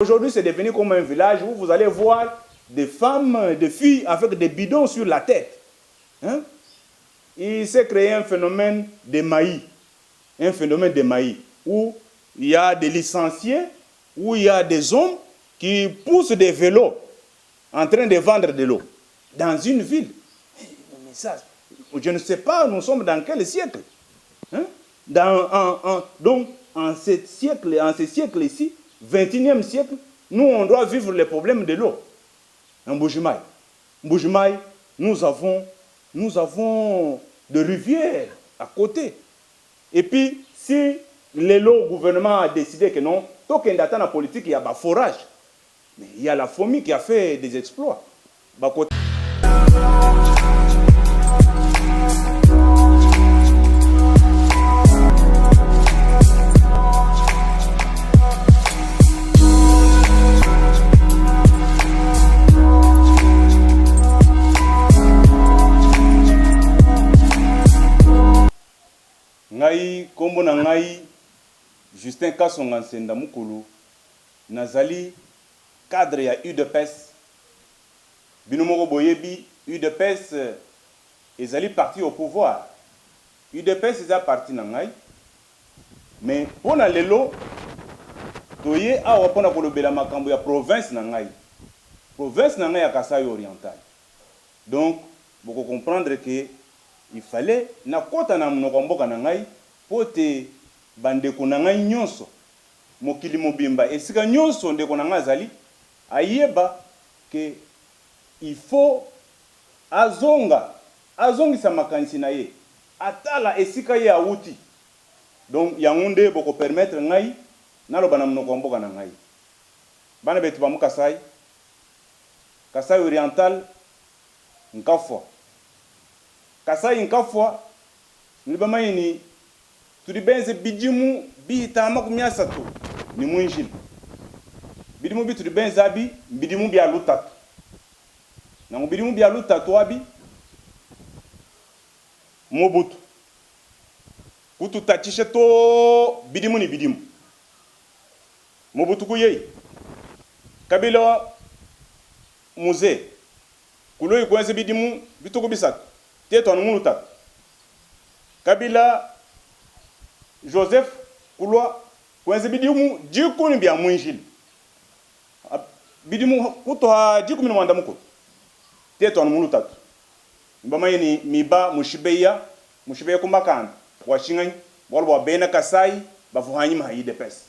Aujourd'hui, c'est devenu comme un village où vous allez voir des femmes, des filles avec des bidons sur la tête. Hein? Il s'est créé un phénomène de maïs. Un phénomène de maïs où il y a des licenciés, où il y a des hommes qui poussent des vélos en train de vendre de l'eau dans une ville. Mais ça, je ne sais pas, nous sommes dans quel siècle? Hein? Donc, en ce siècle-ci, 21e siècle, nous, on doit vivre les problèmes de l'eau. En Mbuji-Mayi. Mbuji-Mayi, nous avons des rivières à côté. Et puis, si le gouvernement a décidé que non, tant qu'il y a dans la politique, il y a un forage. Mais il y a la FOMI qui a fait des exploits. Ngai kombo na ngai Justin Kasonga Nsenda Mukulu nazali cadre ya UDPS binomoko boyebi UDPS ezali parti au pouvoir UDPS eza parti na ngai mais pona lelo toye awa pona kolobela makambo ya province na ngai ya Kasai Oriental donc boko comprendre que il fallait na kota na mnoko mboka na ngai pote bandeko na ngai nyonso mokili mobimba esika nyonso ndeko na ngai azali ayeba que il faut azongisa makanisi na ye atala esika ye awuti donc yango nde boko permettre ngai naloba na mnoko mboka na ngai bana betu ba Kasai Oriental nkafwa Kasai nkafwa nibamaini tulibenze bidimu bitama kumyasatu ni mwinjili bidimu bitulibenze abi bidimu bya lutatu na bidimu bya lutatu abi Mobutu kutu tachishe to bidimu ni bidimu Mobutu kuyei Kabila muze kuloyi kwenze bidimu bituku bisatu Tieto anumunuta. Kabila Joseph Kulwa kwenze bidimu jikuni bya mwinjili. Bidimu kutoa jikumi mwanda muko. Tieto anumunuta. Mbamayeni miba mushibeya kumbakanda. Washingani walwa bena Kasai bavuhanyi mahide pesa.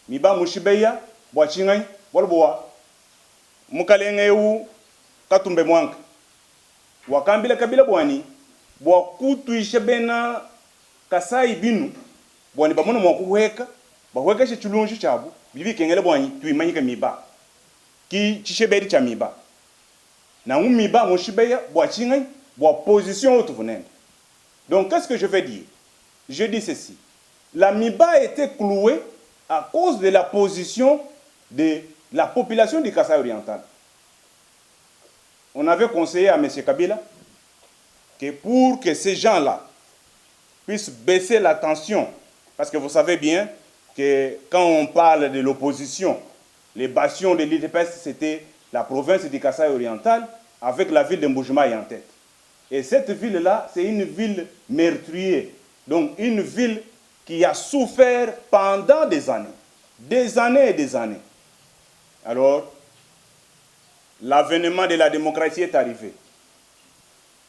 Miba mushibeya washingani walwa mukalenge u katumbe mwanka. Wakambila kabila bwani bwa kutu ishebena Kasai binu bwani bamono mwakuweka bahweka she chulunji chabu bibi kengele bwani tuimanyika miba ki chishebedi cha miba na miba moshibeya bwa chingai bwa position autovonende. Donc qu'est-ce que je veux dire? Je dis ceci, la miba a été clouée à cause de la position de la population du Kasai oriental. On avait conseillé à M. Kabila que pour que ces gens-là puissent baisser la tension, parce que vous savez bien que quand on parle de l'opposition, les bastions de l'UDPS, c'était la province du Kasai oriental avec la ville de Mbuji-Mayi en tête. Et cette ville-là, c'est une ville meurtrière, donc une ville qui a souffert pendant des années et des années. Alors, l'avènement de la démocratie est arrivé.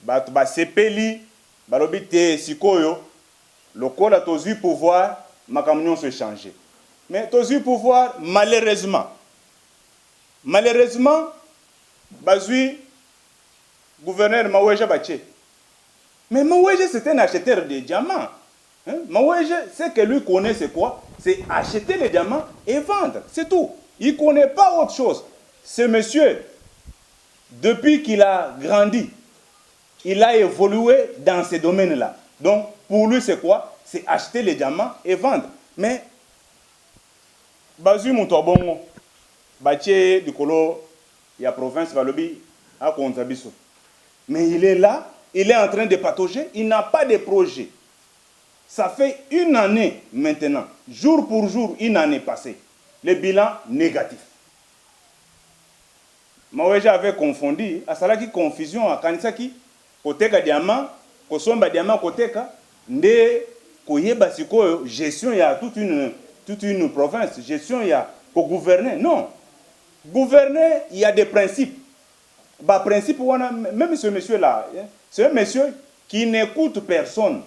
Ba sepeli balobite sikoyo lokola tozu pouvoir makamnyon se changer. Mais tozu pouvoir malheureusement bazui gouverneur Maweja Bache. Mais Maweja c'est un acheteur de diamants. Hein? Maweja, ce que lui connaît c'est quoi? C'est acheter les diamants et vendre, c'est tout. Il connaît pas autre chose. Ce monsieur, depuis qu'il a grandi, il a évolué dans ces domaines-là. Donc, pour lui, c'est quoi? C'est acheter les diamants et vendre. Mais, Bazu Moutobongo, Baché du Kolo, il y a province Valobi, à Konzabiso. Mais il est là, il est en train de patauger, il n'a pas de projet. Ça fait une année maintenant, jour pour jour, une année passée. Le bilan négatif. Maweja avait confondu, à cela qui confusion, à Kanisaki, koteka diamant, kosomba diamant koteka, nde koyeba siko gestion ya toute une province, gestion ya pour gouverner. Non. Gouverner, il y a des principes. Bah, principe, même ce monsieur-là, c'est un monsieur qui n'écoute personne.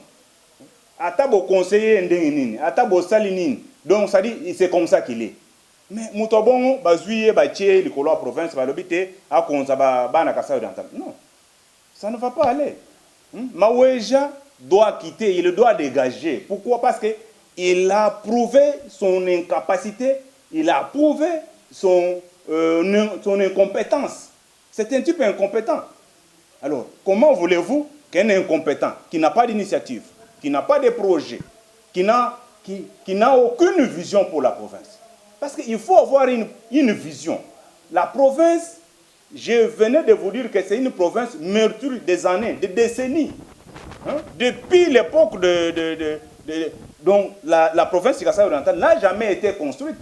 Atabo conseiller ndengini, atabo salinine. Donc ça dit, c'est comme ça qu'il est. Mais mutobongo bazuye batie likolo a province balobite a konza ba na Kasai Oriental. Non. Ça ne va pas aller. Maweja doit quitter, il doit dégager. Pourquoi? Parce que il a prouvé son incapacité, il a prouvé son incompétence. C'est un type incompétent. Alors, comment voulez-vous qu'un incompétent, qui n'a pas d'initiative, qui n'a pas de projet, qui n'a aucune vision pour la province? Parce qu'il faut avoir une vision. La province, je venais de vous dire que c'est une province meurtrie des années, des décennies. Hein? Depuis l'époque donc la province du Kasai oriental n'a jamais été construite.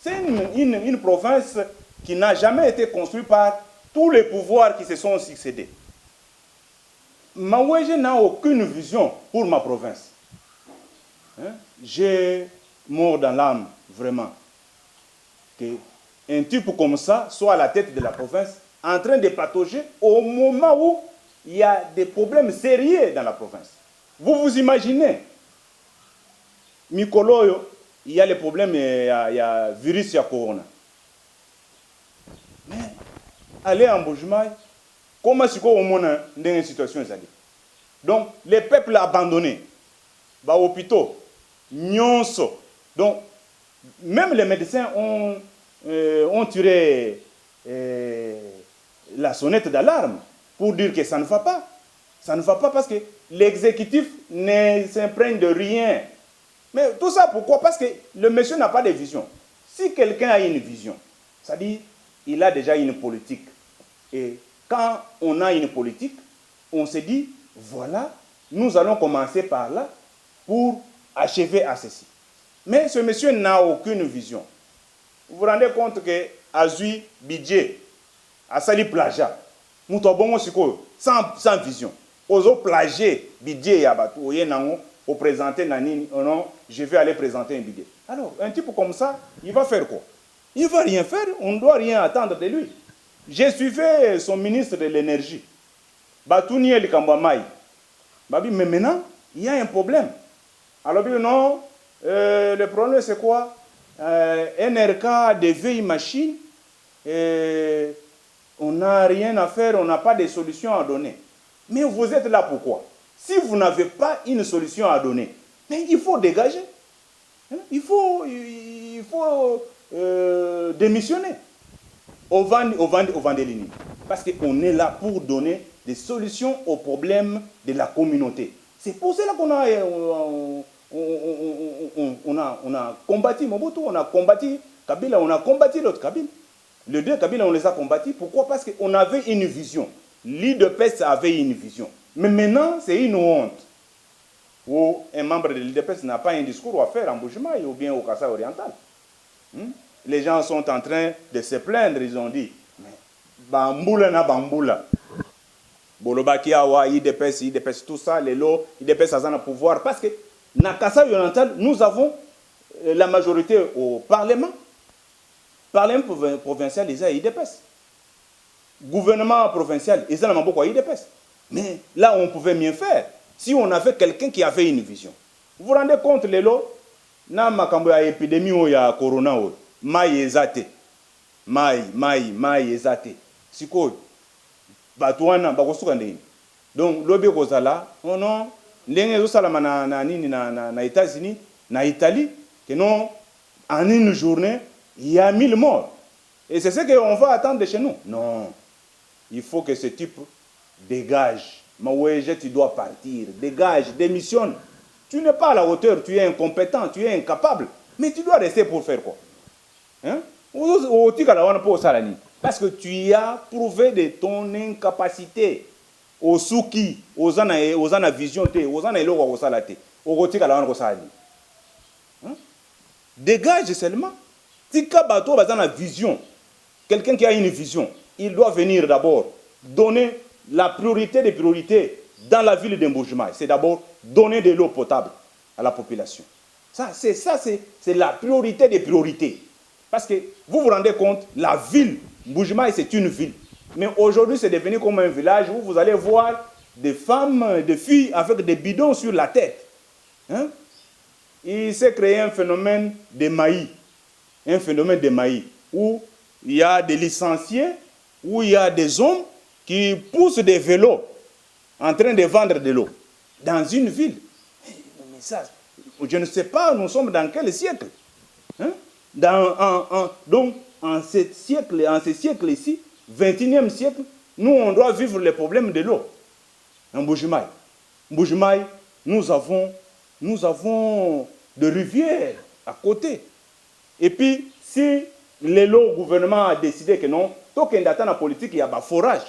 C'est une province qui n'a jamais été construite par tous les pouvoirs qui se sont succédés. Maweje n'a aucune vision pour ma province. Hein? J'ai mort dans l'âme, vraiment, qu'un type comme ça soit à la tête de la province en train de patauger au moment où il y a des problèmes sérieux dans la province. Vous vous imaginez, Mikoloyo, il y a les problèmes, il y a virus, il y a corona. Mais, allez en Boujumaï, comment est-ce qu'on a une situation? Donc, les peuples abandonnés, les hôpitaux, nyonso. Donc, même les médecins ont tiré la sonnette d'alarme pour dire que ça ne va pas. Ça ne va pas parce que l'exécutif ne s'imprègne de rien. Mais tout ça, pourquoi? Parce que le monsieur n'a pas de vision. Si quelqu'un a une vision, ça dit il a déjà une politique. Et quand on a une politique, on se dit, voilà, nous allons commencer par là pour achever à ceci. Mais ce monsieur n'a aucune vision. Vous vous rendez compte que Azui Bidje, Asali Plaja, Moutobongo Siko, sans vision. Ozo plager Bidje Yabatu, Oyenango, au présenter Nanini, oh non, je vais aller présenter un Bidje. Alors, un type comme ça, il va faire quoi? Il ne va rien faire, on ne doit rien attendre de lui. J'ai suivi son ministre de l'énergie, Batouni El Kambamai. Babi, mais maintenant, il y a un problème. Alors, non, le problème c'est quoi? NRK des vieilles machines, on n'a rien à faire, on n'a pas de solution à donner. Mais vous êtes là pourquoi? Si vous n'avez pas une solution à donner, mais il faut dégager. Il faut démissionner au Vandelini. Parce qu'on est là pour donner des solutions aux problèmes de la communauté. C'est pour cela qu'on a combattu Mobutu, on a combattu Kabila, on a combattu l'autre Kabila. Les deux Kabila, on les a combattus. Pourquoi? Parce qu'on avait une vision. L'IDPS avait une vision. Mais maintenant, c'est une honte. Où un membre de l'IDPS n'a pas un discours à faire en Boujumaï ou bien au Kasai oriental. Les gens sont en train de se plaindre, ils ont dit, mais Bamboula na Bamboula. Bolobaki awa, IDPS, tout ça, les lots, IDPS a un pouvoir. Parce que dans le Kasai oriental, nous avons la majorité au Parlement. Parlement provincial, ils ont IDPS. Gouvernement provincial, ils ont beaucoup IDPS. Mais là, on pouvait mieux faire. Si on avait quelqu'un qui avait une vision. Vous vous rendez compte, les lots, na makambo ya épidémie ou ya corona ou mai ezate. Mai ezate. Siko batouana bakosuka ndeni. Donc lobi kozala, oh non, ndenge zo salama na États-Unis, na Italie, que non en une journée, il y a 1000 morts. Et c'est ce qu'on va attendre de chez nous. Non. Il faut que ce type dégage. Maweje, tu dois partir. Dégage, démissionne. Tu n'es pas à la hauteur, tu es incompétent, tu es incapable. Mais tu dois rester pour faire quoi? Hein? Parce que tu as prouvé de ton incapacité. Aux souki, aux ana vision, aux ana eloko au salate. Au rotika la wana kosali. Dégage seulement. Tika bato bazana vision. Quelqu'un qui a une vision. il doit venir d'abord donner la priorité des priorités dans la ville de Mbuji-Mayi. C'est d'abord donner de l'eau potable à la population. C'est la priorité des priorités. Parce que vous vous rendez compte, la ville, Mbuji-Mayi, c'est une ville. Mais aujourd'hui, c'est devenu comme un village où vous allez voir des femmes, des filles avec des bidons sur la tête. Hein? Il s'est créé un phénomène de maïs. Un phénomène de maïs où il y a des licenciés, où il y a des hommes qui poussent des vélos en train de vendre de l'eau dans une ville. Mais ça, je ne sais pas, nous sommes dans quel siècle? Hein? Donc, en ce siècle-ci, 21e siècle, nous, on doit vivre les problèmes de l'eau. En Mbuji-Mayi. Mbuji-Mayi, nous avons des rivières à côté. Et puis, si le gouvernement a décidé que non, tant qu'il y a dans la politique, il y a un forage.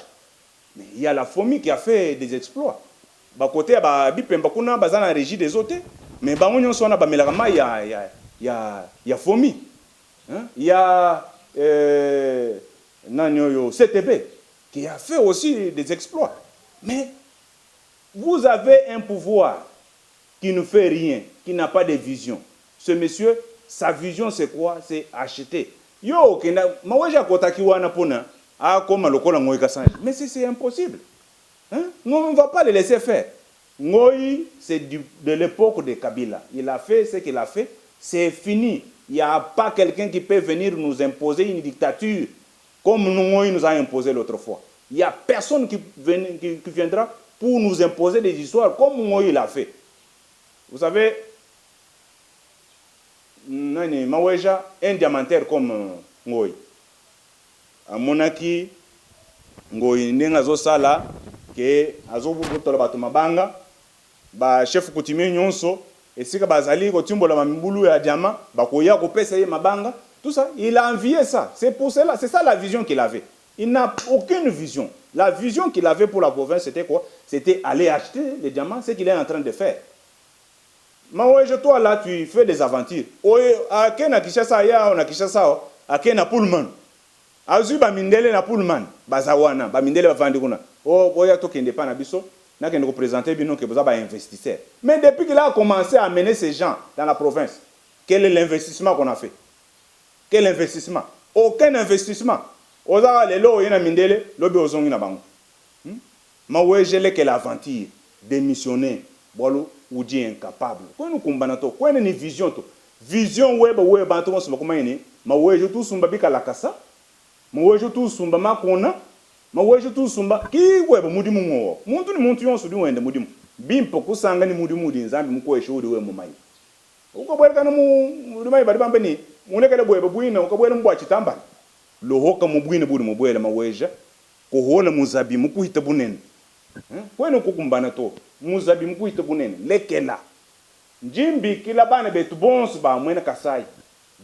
Mais il y a la FOMI qui a fait des exploits. Bah côté, il y a la régie des eaux. Mais il y a FOMI. Il y a CTB qui a fait aussi des exploits. Mais vous avez un pouvoir qui ne fait rien, qui n'a pas de vision. Ce monsieur, sa vision c'est quoi? C'est acheter. Mais c'est impossible. Hein? On ne va pas le laisser faire. Ngoï, c'est de l'époque de Kabila. Il a fait ce qu'il a fait. C'est fini. Il n'y a pas quelqu'un qui peut venir nous imposer une dictature comme Ngoï nous a imposé l'autre fois. Il n'y a personne qui viendra pour nous imposer des histoires comme Ngoï l'a fait. Vous savez, Maweja, un diamantaire comme Ngoï. À Monaki, Ngoï n'engazo sala que azobu botola bato mabanga ba chef coutumier nyonso esika bazali kotimbola mambulu ya diamant bakoya kopesa ye mabanga tout ça il a envié ça. C'est pour cela, c'est ça la vision qu'il avait. Il n'a aucune vision. La vision qu'il avait pour la province c'était quoi? C'était aller acheter les diamants, c'est qu'il est en train de faire. Maweje, toi là tu fais des aventures. À Kena Kishasa ya on a Kishasa à Kena Pullman. Azu ba mindele na Pullman bazawana ba mindele ba vandi kuna. Oya to kende pa na biso na kende représenter bino que boza ba investisseur. Mais depuis qu'il a commencé à amener ces gens dans la province, quel est l'investissement qu'on a fait? Quel investissement? Aucun investissement. Oza lelo yena mindele lobi ozongi na bango. Maweje le que l'aventure démissionner bolo ou dit incapable. Quand nous combattons, quand nous avons une vision, vision web to mo kuma yini, maweje tu sumba bika la kasa. Maweje tu sumba makona, maweje tu sumba ki web mudimu ngo. Muntu ni muntu yonso di wende mudimu. Bimpo kusanga ni mudimu di nzambi mukweshe udi we mumayi. Uko bwereka no mudimayi bali bambe ni munekele bwebe bwina ukabwele mbwa chitamba. Lohoka mubwine budi mubwele maweje ko hona muzabi mukuhita bunene. Kwenu kukumbana to muzabi mukuhita bunene lekela njimbi kila bana betu bonso ba mwena Kasai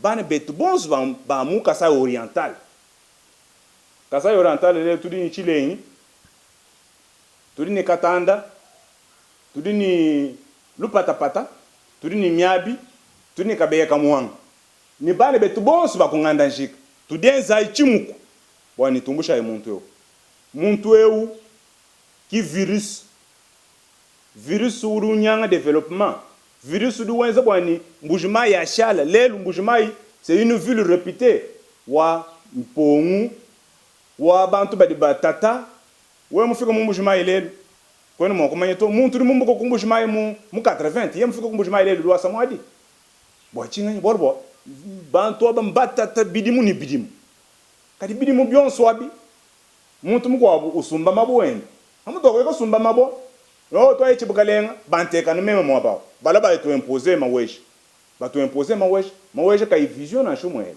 bana betu bonso ba mu Kasai oriental le tudi ni Chilenyi tudi ni Katanda tudi ni Lupatapata tudi ni Miabi tudi ni Kabeya Kamwanga ni bana betu bonso ba kunganda njika tudi enzai chimuku bwana nitumbusha ye muntu eu qui virus urunyanga développement virus du wenza bwani Mbuji-Mayi ya shala lelu Mbuji-Mayi c'est une ville réputée wa mpongu wa bantu badi batata we mufika mu Mbuji-Mayi lelu kwani mo komanye to muntu ri mumbuko ku Mbuji-Mayi mu 80 ye mufika ku Mbuji-Mayi lelu lwa samwadi bo chinga borbo bantu abambatata bidimu ni bidimu kadi bidimu byonso abi muntu mukwa usumba mabwende amuto ko sumba mabo no to echibukalenga banteka no meme mwaba bala ba to imposer maweje ba to imposer maweje ka vision na shumwe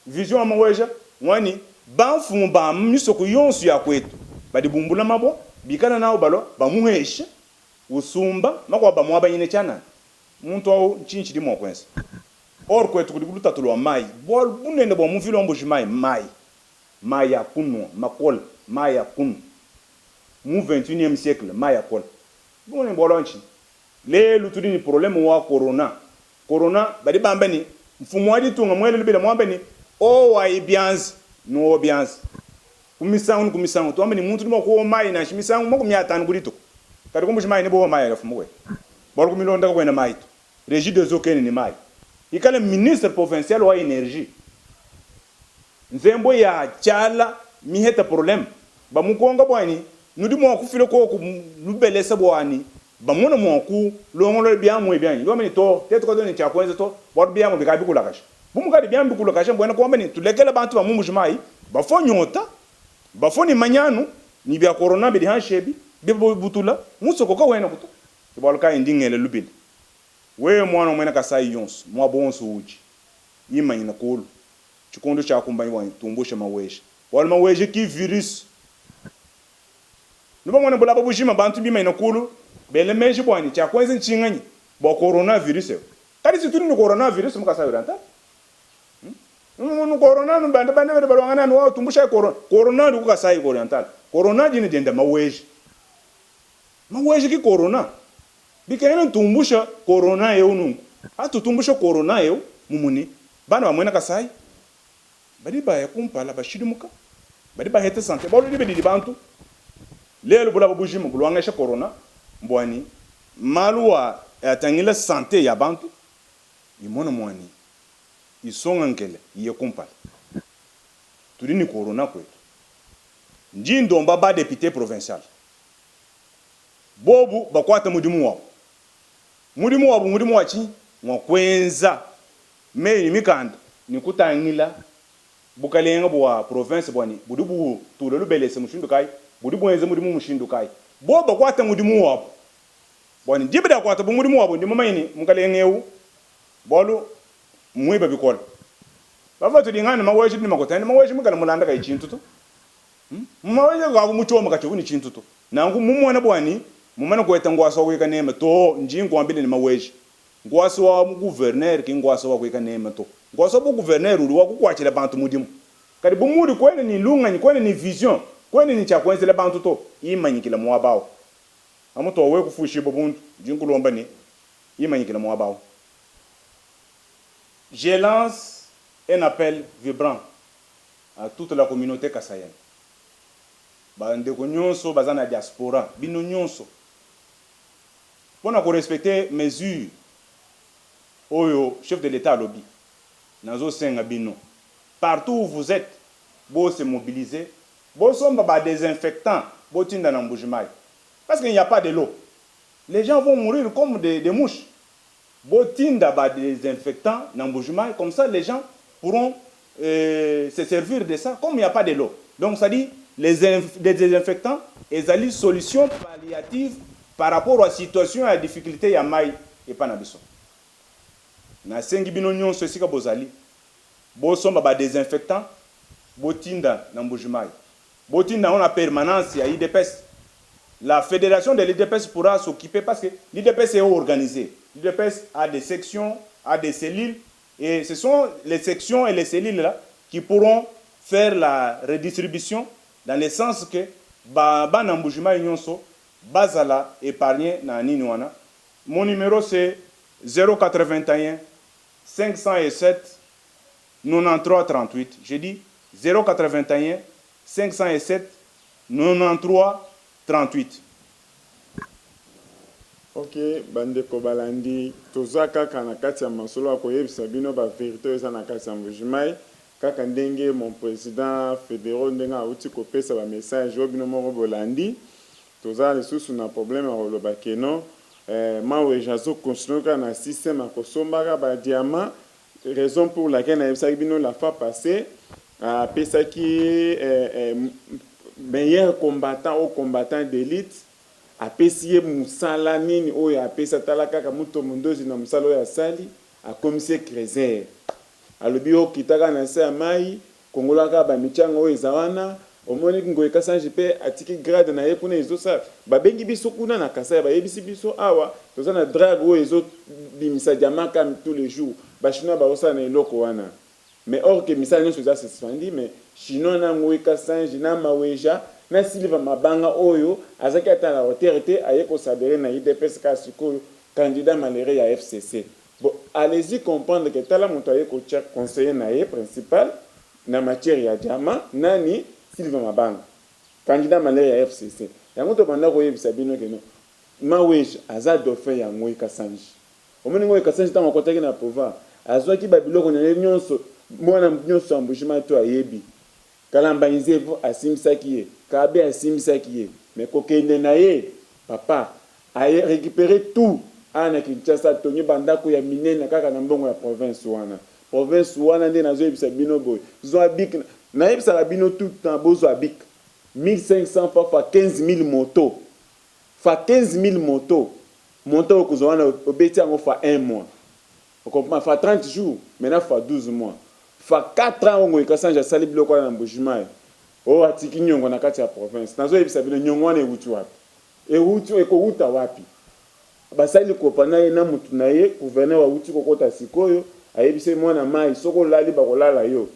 vision maweje mwani banfu ba misoko yonsu ya kwetu badi bumbula mabo bikana nao balo ba muhesha usumba makwa ba mwaba nyine chana muntu au chinchi di mokwensa or kwetu kudikuluta tulwa mai bol bunende bo muvilo Mbuji-Mayi mai ya kunu makol mai ya kunu mu 21e siècle maya kol bon bolonchi le lutudi ni problème wa corona badi bambani mfumo wadi tunga mwele libele mwambani o wa ibianz no obianz kumisangu to amani muntu mo ko mai na shimisangu mo kumya tanu burito kadi ko mushimai ne bo mai rafu mwe bor kumilonda ko na mai to régie des eaux ni mai ikale ministre provincial wa énergie nzembo ya chala mi heta problème ba mukonga bwani nudi mo ku file ko ku lubelesa bwani ba mona mo ku longolo bien mo bien ndo amani to teto ko doni cha kwenza to bor bien mo bikabi kulakasha bumu kadi bien bikulakasha bwana ko amani tulekela bantu ba mushimai ba fo nyota ba fo ni manyanu ni bya corona bi hanshebi bi butula musoko ko wena kuto ibalka indingele lubile we mwana mwena kasai yons mwa bonso uji yimanya na kolo chikondo cha kumbanyi wa tumbusha maweje wala maweje ki virus nuba mwana bulaba bushima bantu bima ina kolo bele meje bwani cha kwenza nchinganyi bo coronavirus kadi situni ni coronavirus mukasai ranta no corona no bande balwangana no tumbusha corona ndi kukasai oriental corona jini denda maweje ki corona bikaena tumbusha corona yeu nungu atu tumbusha corona yeu mumuni bana bamwena kasai badi ba yakumpala bashirimuka badi ba hete santé bolo libe di bantu lelo bula bujimu bulwangesha corona mbwani maluwa atangila santé ya bantu imona mwani isonga ngele yekumpala tulini corona kwetu njindo mbaba député provincial bobu bakwata mudimu wabo mudimu wachi mwakwenza mei mikanda nikutangila bukalenga bwa province bwani budubu tulelu belese mushindu kai budubu enze mudimu mushindu kai bo bakwata mudimu wabo bwani dibida kwata mudimu wabo ndimo mayini mukalengeu bolu mwiba bikola bava tudingana maweje ni makotani maweje mukala mulanda kai chintu to maweje ga muchoma kacho ni chintu to nangu mumwana bwani mumana kweta ngwaso wika nema to njingo ambile ni maweje ngwaso wa gouverneur ki ngwaso wa kwika nema to ngwaso bu gouverneur uli wa kukwachira bantu mudimu kadi bumudi kwene ni lunga ni kwene ni vision kwene ni cha kwenzela bantu to imanyikila mwabao amuto we kufushi bobuntu njingo lomba ni imanyikila mwabao. Je lance un appel vibrant à toute la communauté kassaïenne. Bande ko nyonso bazana diaspora bino nyonso pona ko respecter mesures oyo chef de l'état lobby nazo senga bino partout où vous êtes bo se mobiliser bo somba ba désinfectant bo tinda na mbujimai parce qu'il n'y a pas de l'eau, les gens vont mourir comme des mouches. Bo tinda ba désinfectant na mbujimai comme ça les gens pourront se servir de ça comme il n'y a pas de l'eau. Donc ça dit les désinfectants et les solutions palliatives par rapport à la situation et à la difficulté ya mai et pas na biso. Na sengi bino nyonso esika bozali. Bo somba ba désinfectant, bo tinda na mbujimai. Bo tinda on a permanence ya IDPS. La fédération de l'IDPS pourra s'occuper parce que l'IDPS est organisé. L'IDPS a des sections, a des cellules et ce sont les sections et les cellules là qui pourront faire la redistribution dans le sens que ba nambujima nyonso bazala épargner na nini wana. Mon numéro c'est 081 507 93 38. J'ai dit 081 507 93 38. Ok, bande ko balandi toza kaka na kati ya masolo akoyebisa bino ba vérité eza na kati ya mbujimai kaka ndenge mon président fédéral ndenge auti kopesa ba message obino moko bolandi toza lisusu na problème ya koloba keno mawe jazo continuer na système akosombaka ba diamant raison pour laquelle na yebisa bino la fois passée pesa ki meilleur combattant au combattant d'élite apesi musala nini oyo apesa talaka ka muto mundozi na musala oyo asali a commissaire Crézer alobi okitaka na se mai kongolaka ba michango oyo zawana omoni ngoye kasanji pe atiki grade na yepuna ezosa babengi biso kuna na Kasai bayebisi biso awa toza na drag oyo ezo bimisa diamant tous les jours ba chinois ba osa na eloko wana mais or que misala nyonso eza suspendi mais chinois na ngoye kasanji na maweja na Silva Mabanga oyo azaki ata la autorité ayeko sabere na IDPS ka sikoyo candidat malheureux ya FCC. Bon, allez-y comprendre que tala moto ayeko check conseiller na ye principal na matière ya diamant nani Sylvain Mabanga candidat malaire ya FCC yango to banda ko yebisa bino keno mawesh aza dauphin ya Ngoi Kasanji omoni Ngoi Kasanji tango kotaki na pouvoir azwaki babiloko na nyonso mwana nyonso ambushima to ayebi kalamba nzevo asimisaki ye kabe asimisaki ye mais kokende na ye papa a récupéré tout ana Kinshasa tonyo bandako ya minene kaka na mbongo ya province wana nde nazo yebisa bino boy zo abik na yebisa bino tout temps bozo abik 1500 fois 15000 motos fa 15000 motos monto okuzoana obeti yango fa 1 mois on comprend fa 30 jours maintenant fa 12 mois fa 4 ans Ngoi Kasanji asali biloko na mbujima o atiki nyongo na kati ya province nazo yebisa bino nyongo wana ewuti wapi eko wapi basali kopana ye na mutu na ye gouverneur wa uti kokota sikoyo ayebise mwana mai soko lali bakolala yo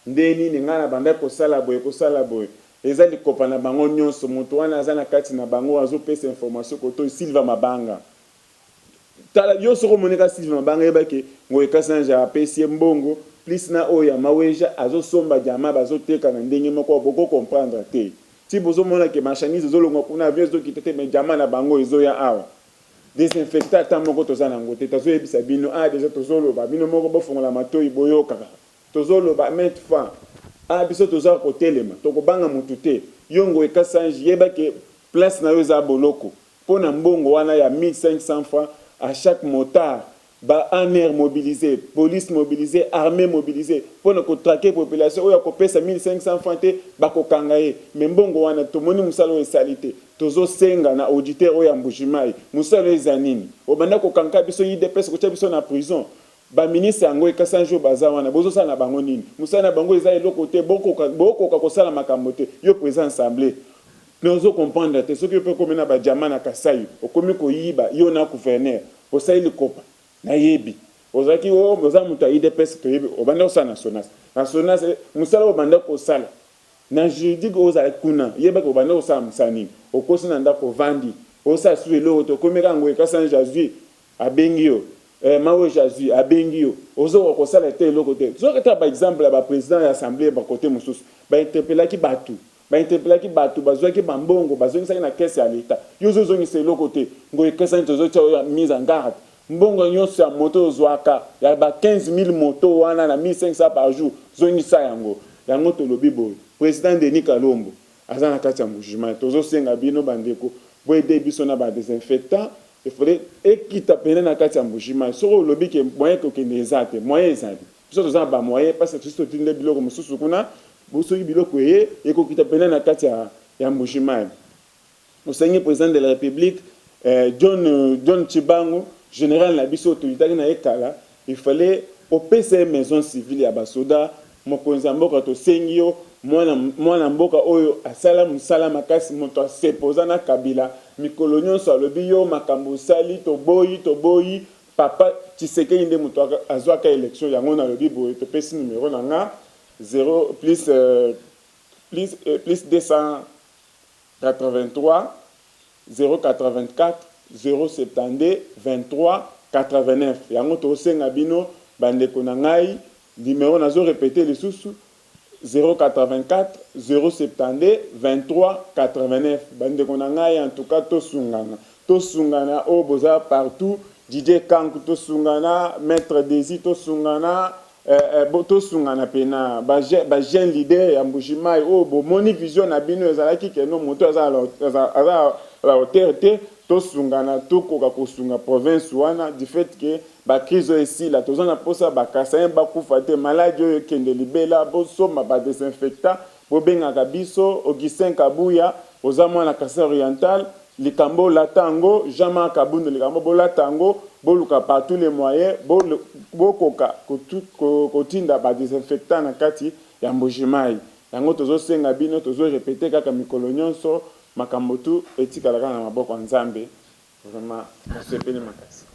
ndeni ningana banda kosala boye ezali kopana bango nyonso mutu wana aza na kati na bango azopesa information koto Sylvain Mabanga tala yo soko moneka Sylvain Mabanga yebake Ngoi Kasanji apesi mbongo plus na oya maweja azosomba jama bazoteka na ndenge moko boko comprendre te ti bozo mona ke machanise zolongo kuna avion zo kitete me jama na bango ezo ya awa désinfectant ta moko tozana ngote tazo yebisa bino déjà tozoloba bino moko bofongola matoi boyoka tozoloba maintes fois biso toza kotelema tokobanga mutu te yo Ngoi Kasanji yebake place na yo za boloko pona mbongo wana ya 1500 francs à chaque motard ba ANR mobilisé, police mobilisée, armée mobilisée pour ne traquer population oya ko pesa 1500 francs te bako kangaye mais mbongo wana to moni musalo esalite tozo senga na auditeur oya mbujimai musalo ezanini obanda ko kanka biso IDPS ko biso na prison ba ministre Ngoi Kasanji baza wana bozo sala bango nini musana bango eza eloko te boko ko sala makambo te yo président assemblée nozo comprendre te soki peut komena ba jamana Kasai okomi ko yiba yo na gouverneur osaili kopa na yebi ozaki o moza muta IDPS to yebi obanda osana na sonas musala obanda ko sala na juridique oza kuna yeba ko banda osala musani okosi na ndako vandi osa suelo to komeka Ngoi Kasanji azui abengio mawe jazui abengio ozo ko sala te loko te zo ka ba exemple ba président ya assemblée ba côté mususu ba interpellaki batu bazwaki bambongo bazongisaki na caisse ya l'état yo zo zongisa loko te Ngoi Kasanji tozo tia mise en garde mbongo nyonso ya moto ozwaka ya ba 15000 moto wana na 1500 par jour zongisa yango tolobi boy président Denis Kalombo aza na kati ya mbujima tozo senga bino bandeko boyede biso na ba désinfectant il faudrait ekita pene na kati ya mbujima soko lobi ke moyen ko kende ezate moyen ezali biso toza ba moyen parce que tout tinde biloko mususu kuna bosoki biloko eko kita pene na kati ya mbujima osengi président de la République John Chibango général na biso autorité na ekala il fallait au PC maison civile ya basoda mokonzi mboka to sengio mwana mboka oyo asala musala makasi moto asepoza na kabila mikolo nyonso alobi yo makambo sali to boyi papa Tshisekedi nde moto azwaka élection yango na lobi boye to pesi numéro na nga 0 plus 283 084 072 23 89 yango to senga bino bandeko na ngai numéro nazo répéter les sous 084 072 23 89 bandeko na ngai en tout cas to sungana o boza partout DJ Kanku to sungana maître Desi to sungana to sungana pena ba jeune leader ya mbujimai o bo moni vision na bino ezalaki ke no moto aza la hauteur te to sungana to koka kosunga province wana du fait que ba crise ici la tozana posa ba kasa ba kufa te maladie oyo kende libela bo soma ba désinfectant bo benga kabiso Augustin Kabuya ozamwa na Kasai oriental likambo latango Jean Kabundo likambo bo latango boluka par tous les moyens bo koka kotinda ba désinfectant na kati ya mbujimai yango tozo senga bino tozo répéter kaka mikolo nyonso makambo tu etikala na maboko ya Nzambe vraiment nasepeli makasi.